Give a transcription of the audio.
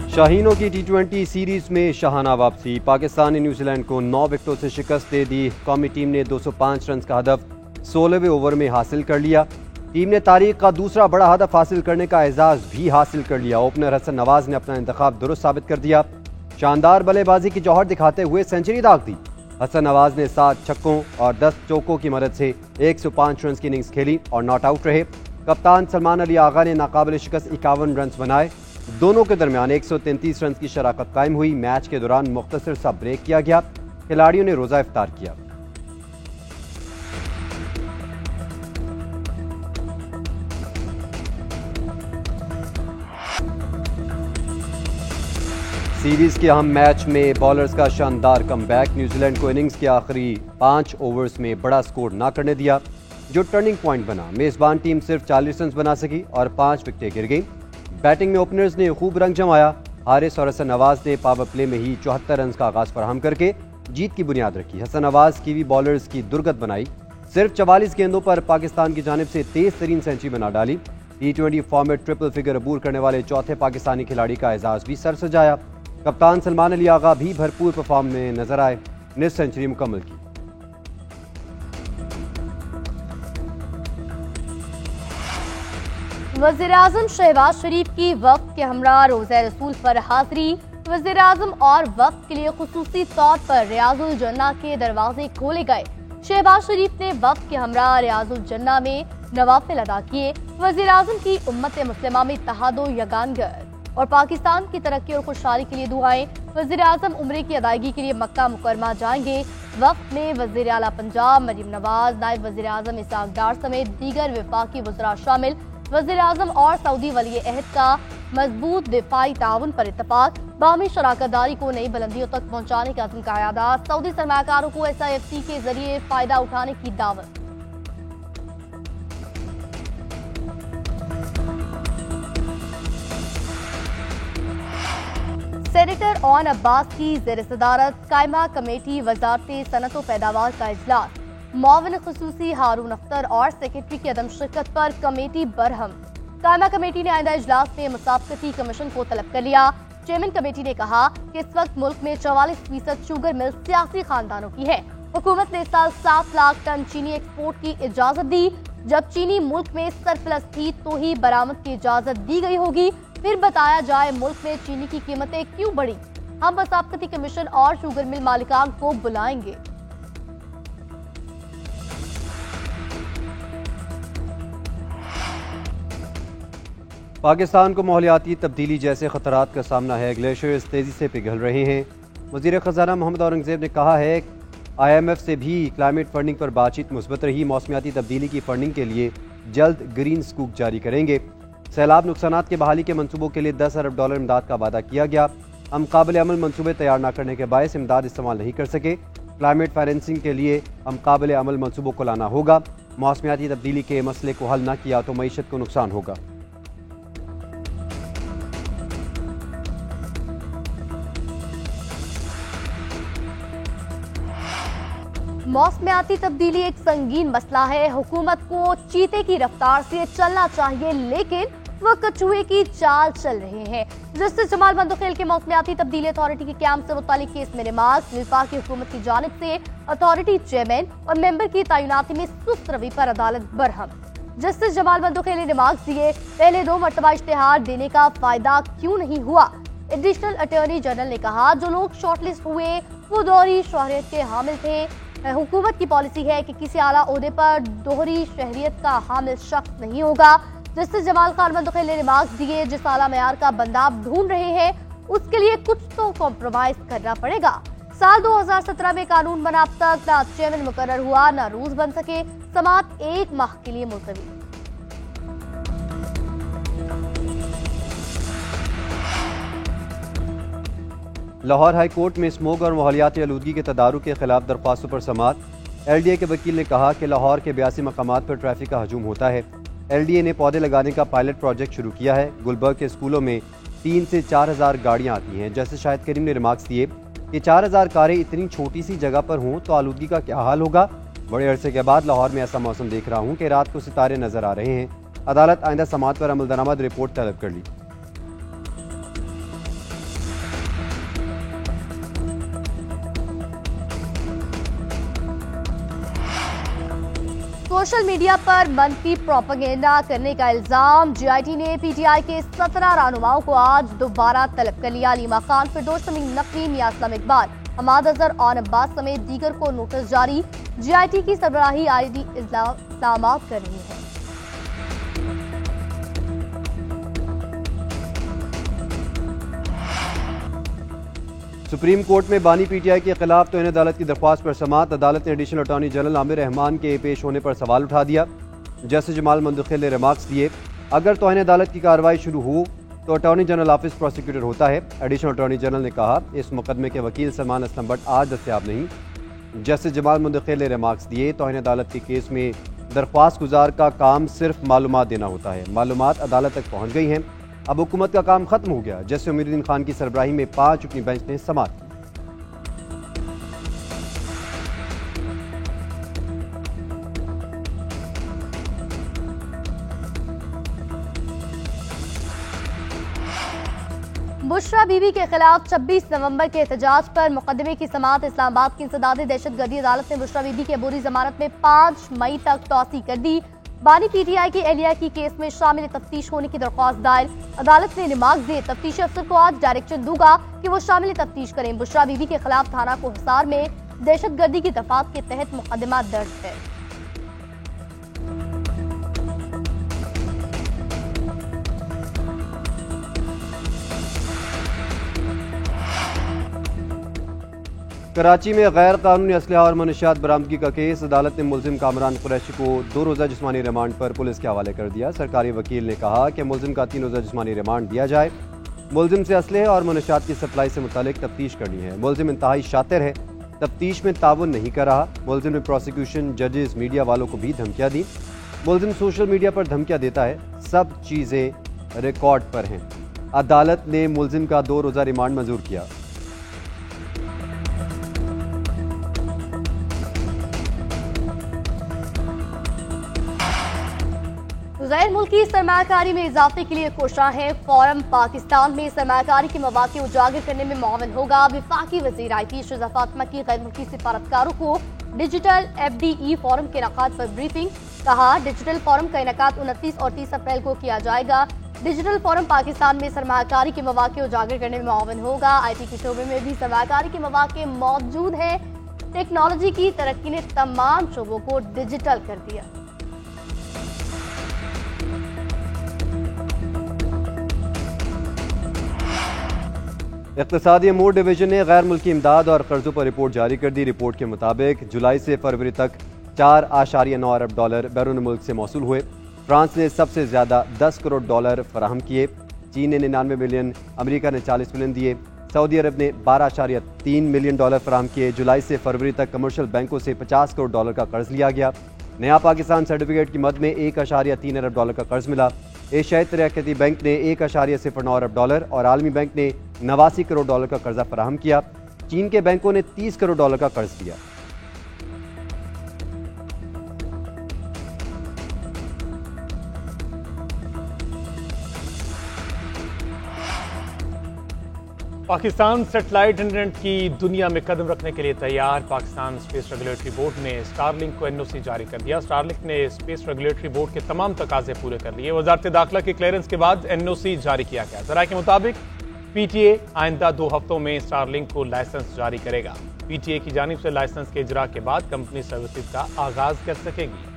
शाहीनों की टी20 सीरीज में शाहाना वापसी। पाकिस्तान ने न्यूजीलैंड को 9 विकेटों से शिकस्त दे दी। कौमी टीम ने 205 रन का हदफ 16वें ओवर में हासिल कर लिया। टीम ने तारीख का दूसरा बड़ा हदफ हासिल करने का एजाज भी हासिल कर लिया। ओपनर हसन नवाज ने अपना इंतखाब दुरुस्त साबित कर दिया। शानदार बल्लेबाजी की जौहर दिखाते हुए सेंचुरी दाग दी। हसन नवाज ने 7 छक्कों और 10 चौकों की मदद से 105 रन की इनिंग्स खेली और नॉट आउट रहे। कप्तान सलमान अली आगा ने नाकाबिल शिकस्त 51 रन बनाए। दोनों के दरमियान 133 रन की शराकत कायम हुई। मैच के दौरान मुख्तसर सा ब्रेक किया गया। खिलाड़ियों ने रोजा इफ्तार किया। सीरीज के अहम मैच में बॉलर्स का शानदार कमबैक। न्यूजीलैंड को इनिंग्स के आखिरी 5 ओवर्स में बड़ा स्कोर ना करने दिया, जो टर्निंग पॉइंट बना। मेजबान टीम सिर्फ 40 रन बना सकी और 5 विकेटें गिर गईं। बैटिंग में ओपनर्स ने खूब रंग जमाया। हारिस और हसन नवाज ने पावर प्ले में ही 74 रन का आगाज फराहम करके जीत की बुनियाद रखी। हसन नवाज कीवी बॉलर्स की दुर्गत बनाई। सिर्फ 44 गेंदों पर पाकिस्तान की जानिब से तेज तरीन सेंचुरी बना डाली। टी20 फॉर्मेट ट्रिपल फिगर अबूर करने वाले चौथे पाकिस्तानी खिलाड़ी का एजाज भी सर सजाया। कप्तान सलमान अली आगा भी भरपूर परफॉर्म में नजर आए। निस सेंचुरी मुकम्मल की। वज़ीर-ए-आज़म शहबाज शरीफ की वफ्द के हमरा रोज़ा रसूल पर हाजिरी। वज़ीर-ए-आज़म और वफ्द के लिए खुसूसी तौर पर रियाजुल जन्ना के दरवाजे खोले गए। शहबाज शरीफ ने वफ्द के हमरा रियाजुल जन्ना में नवाफिल अदा किए। वज़ीर-ए-आज़म की उम्मत मुस्लिमा में इत्तेहाद व यगानगर और पाकिस्तान की तरक्की और खुशहाली के लिए दुआएं। वज़ीर-ए-आज़म उम्रे की अदायगी के लिए मक्का मुकरमा जाएंगे। वक्त में वज़ीर आला पंजाब मरीम नवाज, नायब वज़ीर-ए-आज़म इसहाक डार समेत दीगर वफाकी वज़रा शामिल। वज़ीर-ए-आज़म और सऊदी वली अहद का मजबूत दिफाई ताउन पर इत्तफाक। बाहमी शराकतदारी को नई बुलंदियों तक पहुँचाने का अज़्म का यादा। सऊदी सरमायाकारों को SIFC के जरिए फायदा उठाने की दावत। सेनेटर ओन अब्बास की ज़ेर सदारत कायमा कमेटी वजारत सनत व पैदावार का इजलास। मुआविन खुसूसी हारून अख्तर और सेक्रेटरी की अदम शिरकत पर कमेटी बरहम। कायमा कमेटी ने आइंदा इजलास में मुसाफकती कमीशन को तलब कर लिया। चेयरमैन कमेटी ने कहा कि इस वक्त मुल्क में 44% शुगर मिल सियासी खानदानों की है। हुकूमत ने इस साल 7 लाख टन चीनी एक्सपोर्ट की इजाजत दी। जब चीनी मुल्क में सरप्लस थी तो ही बरामद की इजाजत दी गई होगी। फिर बताया जाए मुल्क में चीनी की कीमतें क्यों बढ़ी। हम मुसाफकती कमीशन और शुगर मिल मालिकान को बुलाएंगे। पाकिस्तान को माहौलियाती तब्दीली जैसे खतरात का सामना है। ग्लेशियर्स तेजी से पिघल रहे हैं। वज़ीर ख़ज़ाना मोहम्मद औरंगज़ेब ने कहा है IMF से भी क्लाइमेट फंडिंग पर बातचीत मुस्बत रही। मौसमियाती तब्दीली की फंडिंग के लिए जल्द ग्रीन स्कूप जारी करेंगे। सैलाब नुकसानात के बहाली के मंसूबों के लिए $10 अरब इमदाद का वादा किया गया। हम काबिल अमल मंसूबे तैयार न करने के बायस इमदाद इस्तेमाल नहीं कर सके। क्लाइमेट फाइनेंसिंग के लिए हम काबिल अमल मंसूबों को लाना होगा। मौसमियाती तब्दीली के मसले को हल न किया तो मईशत को नुकसान होगा। मौसमियाती तब्दीली एक संगीन मसला है। हुकूमत को चीते की रफ्तार से चलना चाहिए, लेकिन वह कछुए की चाल चल रहे हैं। जस्टिस जमाल बंदोखेल के मौसमियाती तब्दीली अथॉरिटी के क्याम से मुतालिक केस में रिमार्क्स। वफाकी हुकूमत की जानिब से अथॉरिटी चेयरमैन और मेंबर की तैनाती में सुस्त रवि पर अदालत बरहम। जस्टिस जमाल बंदोखेल ने रिमार्क्स दिए, पहले 2 मरतबा इश्तेहार देने का फायदा क्यों नहीं हुआ। एडिशनल अटॉर्नी जनरल ने कहा जो लोग शॉर्टलिस्ट हुए वो दोहरी शहरियत के हामिल थे। हुकूमत की पॉलिसी है कि किसी आला ओहदे पर दोहरी शहरियत का हामिल शख्स नहीं होगा। जस्टिस जमाल खान बंदोखेल ने रिमार्क्स दिए, जिस आला मेयार का बंदा आप ढूंढ रहे हैं उसके लिए कुछ तो कॉम्प्रोमाइज करना पड़ेगा। साल 2017 में कानून बना, अब तक ना चेयरमैन मुकर्रर हुआ ना रूल्स बन सके। समाअत 1 माह के लिए मुलतवी। लाहौर हाई कोर्ट में स्मोक और माहौलियाती आलूदगी के तदारुक के खिलाफ दरख्वास्तों पर समाअत। LDA के वकील ने कहा कि लाहौर के 82 मकामात पर ट्रैफिक का हजूम होता है। LDA ने पौधे लगाने का पायलट प्रोजेक्ट शुरू किया है। गुलबर्ग के स्कूलों में 3 से 4 हज़ार गाड़ियाँ आती हैं। जैसे शाहिद करीम ने रिमार्क्स दिए कि 4 हज़ार कारें इतनी छोटी सी जगह पर हों तो आलूदगी का क्या हाल होगा। बड़े अरसे के बाद लाहौर में ऐसा मौसम देख रहा हूँ कि रात को सितारे नजर आ रहे हैं। अदालत आइंदा समाअत पर अमल दरामद रिपोर्ट तलब कर ली। सोशल मीडिया पर मनफी प्रोपेगेंडा करने का इल्जाम। जीआईटी ने पीटीआई के 17 रहनुमाओं को आज दोबारा तलब कर लिया। अलीमा खान, फिरदौस शमीम नकवी, मियां असलम इकबाल, हमाद अजहर और अब्बास समेत दीगर को नोटिस जारी। जीआईटी की सरबराही आईडी इल्जामात कर रही है। सुप्रीम कोर्ट में बानी पीटीआई के खिलाफ तौहीन अदालत की दरख्वास्त पर समाअत। अदालत ने additional attorney general Aamir Rahman के पेश होने पर सवाल उठा दिया। जस्टिस जमाल मंदखिल ने रिमार्क्स दिए, अगर तौहीन अदालत की कार्रवाई शुरू हो तो अटॉर्नी जनरल ऑफिस प्रोसिक्यूटर होता है। एडिशनल अटॉर्नी जनरल ने कहा, इस मुकदमे के वकील सलमान असलम बट आज दस्तयाब नहीं। जस्टिस जमाल मंदखिल ने रिमार्क्स दिए, तौहीन अदालत के केस में दरख्वास्त गुजार का काम सिर्फ मालूमात देना होता है। मालूमात अदालत तक पहुँच गई हैं, अब हुकूमत का काम खत्म हो गया। जस्टिस उमरुद्दीन खान की सरबराही में 5 रुकनी बेंच ने समाअत की। बुशरा बीबी के खिलाफ 26 नवंबर के एहतजाज पर मुकदमे की समाअत। इस्लामाबाद की इंसदादी दहशतगर्दी अदालत ने बुशरा बीबी के अबूरी जमानत में 5 मई तक तौसी कर दी। बानी पीटीआई की एहलिया की केस में शामिल तफ्तीश होने की दरख्वास्त दायर। अदालत ने रिमार्क दिए, तफ्तीशी अफसर को आज डायरेक्शन दूंगा कि वो शामिल तफ्तीश करें। बुशरा बीबी के खिलाफ थाना को हिसार में दहशतगर्दी की दफात के तहत मुकदमा दर्ज है। कराची में गैर कानूनी असलहा और मनशियात बरामदगी का केस। अदालत ने मुलजिम कामरान कुरैशी को 2 रोज़ा जिस्मानी रिमांड पर पुलिस के हवाले कर दिया। सरकारी वकील ने कहा कि मुलजिम का 3 रोज़ा जिस्मानी रिमांड दिया जाए। मुलजिम से असलहे और मनशियात की सप्लाई से मुतालिक तफ्तीश करनी है। मुलजिम इंतहाई शातिर है, तफ्तीश में ताउन नहीं कर रहा। मुलजिम ने प्रोसिक्यूशन, जजेस, मीडिया वालों को भी धमकियाँ दी। मुलजिम सोशल मीडिया पर धमकियाँ देता है, सब चीज़ें रिकॉर्ड पर हैं। अदालत ने मुलजिम का 2 रोज़ा रिमांड मंजूर किया। गैर मुल्की सरमाकारी में इजाफे के लिए कोशां है। फोरम पाकिस्तान में सरमाकारी के मौके उजागर करने में मुआवन होगा। वफाकी वज़ीर IT शुजा फातिमा की गैर मुल्की सिफारतकारों को डिजिटल FDE फोरम के इनेकाद पर ब्रीफिंग। कहा, डिजिटल फोरम का इनेकाद 29 और 30 अप्रैल को किया जाएगा। डिजिटल फोरम पाकिस्तान में सरमाकारी के मौके उजागर करने में मुआवन होगा। IT के शोबे में भी सरमाकारी के मौके मौजूद है। टेक्नोलॉजी की तरक्की ने तमाम शोबों को डिजिटल कर दिया। इक़्तिसादी अमूर डिवीजन ने गैर मुल्की इमदाद और कर्जों पर रिपोर्ट जारी कर दी। रिपोर्ट के मुताबिक जुलाई से फरवरी तक 4.9 अरब डॉलर बैरून मुल्क से मौसूल हुए। फ्रांस ने सबसे ज़्यादा 10 करोड़ डॉलर फराहम किए। चीन ने 99 मिलियन, अमेरिका ने 40 मिलियन दिए। सऊदी अरब ने 12.3 मिलियन डॉलर फराहम किए। जुलाई से फरवरी तक कमर्शियल बैंकों से 50 करोड़ डॉलर का कर्ज लिया गया। नया पाकिस्तान सर्टिफिकेट की मद में 1.3 अरब डॉलर का कर्ज मिला। एशियाई तरक्याती बैंक ने 1.09 अरब डॉलर और आलमी बैंक ने 89 करोड़ डॉलर का कर्जा फराहम किया। चीन के बैंकों ने 30 करोड़ डॉलर का कर्ज दिया। पाकिस्तान सैटेलाइट इंटरनेट की दुनिया में कदम रखने के लिए तैयार। पाकिस्तान स्पेस रेगुलेटरी बोर्ड ने स्टारलिंक को NOC जारी कर दिया। स्टारलिंक ने स्पेस रेगुलेटरी बोर्ड के तमाम तकाजे पूरे कर लिए। वजारत दाखिला के क्लियरेंस के बाद NOC जारी किया गया। जरा के मुताबिक PTA आइंदा 2 हफ्तों में स्टारलिंक को लाइसेंस जारी करेगा। PTA की जानिब से लाइसेंस के इजरा के बाद कंपनी सर्विसेज का आगाज कर सकेगी।